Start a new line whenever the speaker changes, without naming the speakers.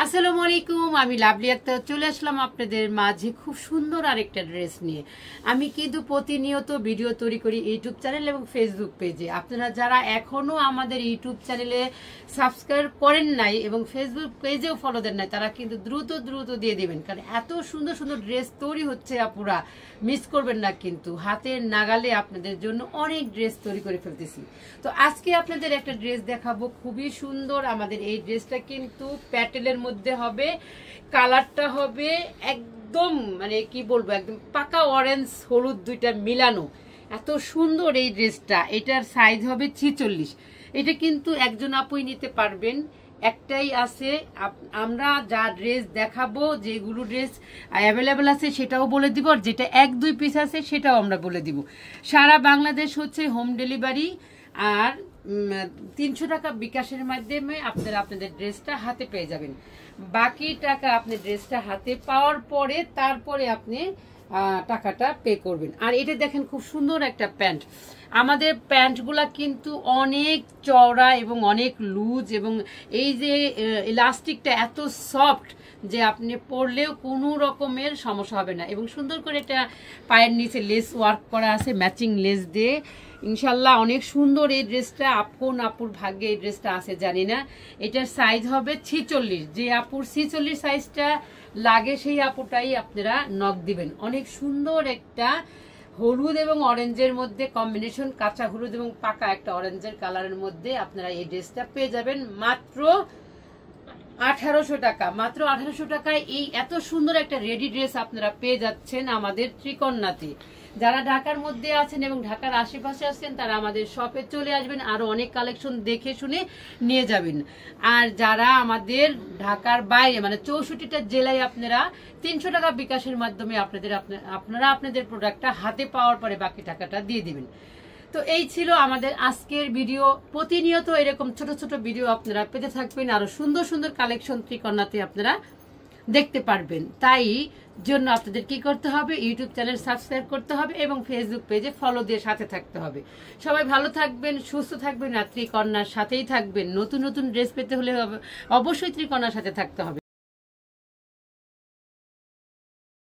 আসসালামু আলাইকুম, আমি লাভলি আক্তার চলে আসলাম আপনাদের মাঝে খুব সুন্দর আরেকটা ড্রেস নিয়ে। আমি কিন্তু প্রতিনিয়ত ভিডিও তৈরি করি ইউটিউব চ্যানেল এবং ফেসবুক পেজে। আপনারা যারা এখনো আমাদের ইউটিউব চ্যানেলে সাবস্ক্রাইব করেন নাই এবং ফেসবুক পেজেও ফলো দেন নাই, তারা কিন্তু দ্রুত দিয়ে দিবেন, কারণ এত সুন্দর সুন্দর ড্রেস তৈরি হচ্ছে, আপুরা মিস করবেন না। কিন্তু হাতের নাগালে আপনাদের জন্য অনেক ড্রেস তৈরি করে ফেলতেছি। তো আজকে আপনাদের একটা ড্রেস দেখাবো, খুবই সুন্দর। আমাদের এই ড্রেসটা কিন্তু প্যাটেলের মধ্যে হবে, কালারটা হবে একদম মানে কি বলবো, একদম পাকা অরেঞ্জ হলুদ দুইটা মিলানো। এত সুন্দর এই ড্রেসটা। এটার সাইজ হবে 46। এটা কিন্তু একজন আপুই নিতে পারবেন, একটাই আছে। আমরা যা ড্রেস দেখাবো, যেগুলো ড্রেস অ্যাভেলেবেল আছে সেটাও বলে দিব, আর যেটা 1-2 পিস আছে সেটাও আমরা বলে দিব। সারা বাংলাদেশ হচ্ছে হোম ডেলিভারি, আর 300 টাকা বিকাশের মাধ্যমে আপনারা আপনাদের ড্রেসটা হাতে পেয়ে যাবেন। বাকি টাকা আপনি ড্রেসটা হাতে পাওয়ার পরে তারপরে আপনি টাকাটা পে করবেন। আর এটা দেখেন, খুব সুন্দর একটা প্যান্ট। আমাদের প্যান্টগুলা কিন্তু অনেক চওড়া এবং অনেক লুজ, এবং এই যে ইলাস্টিকটা এত সফট যে আপনি পরলেও কোনো রকমের সমস্যা হবে না। এবং সুন্দর করে একটা পায়ের নিচে লেস ওয়ার্ক করা আছে, ম্যাচিং লেস দিয়ে। ইনশাল্লাহ অনেক সুন্দর এই ড্রেসটা। আপুর ভাগ্যে এই ড্রেসটা আছে জানি না। এটার সাইজ হবে 46। যে আপুর 46 সাইজটা লাগে সেই আপুটাই আপনারা নক দিবেন। অনেক সুন্দর একটা হলুদ এবং অরেঞ্জের মধ্যে কম্বিনেশন, কাঁচা হলুদ এবং পাকা একটা অরেঞ্জের কালারের মধ্যে আপনারা এই ড্রেসটা পেয়ে যাবেন মাত্র 1800 টাকা। মাত্র 1800 টাকায় এই এত সুন্দর একটা রেডি ড্রেস আপনারা পেয়ে যাচ্ছেন আমাদের ত্রিকন্যাতে। যারা ঢাকার মধ্যে আছেন এবং ঢাকার আশেপাশে আছেন, তারা আমাদের শপে চলে আসবেন, আরো অনেক কালেকশন দেখে শুনে নিয়ে যাবেন। আর যারা আমাদের ঢাকার বাইরে মানে 64টা জেলায়, আপনারা 300 টাকা বিকাশের মাধ্যমে আপনারা আপনাদের প্রোডাক্টটা হাতে পাওয়ার পরে বাকি টাকাটা দিয়ে দিবেন। তো এই ছিল আমাদের আজকের ভিডিও। প্রতিনিয়ত এরকম ছোট ছোট ভিডিও আপনারা পেতে থাকবেন, আরো সুন্দর সুন্দর কালেকশন ত্রিকন্যাতে আপনারা দেখতে পারবেন। তাই জন্য আপনাদের কি করতে হবে, ইউটিউব চ্যানেল সাবস্ক্রাইব করতে হবে এবং ফেসবুক পেজে ফলো দিয়ে সাথে থাকতে হবে। সবাই ভালো থাকবেন, সুস্থ থাকবেন, আর ত্রিকন্যার সাথেই থাকবেন। নতুন নতুন ড্রেস পেতে হলে অবশ্যই ত্রিকন্যার সাথে থাকতে হবে।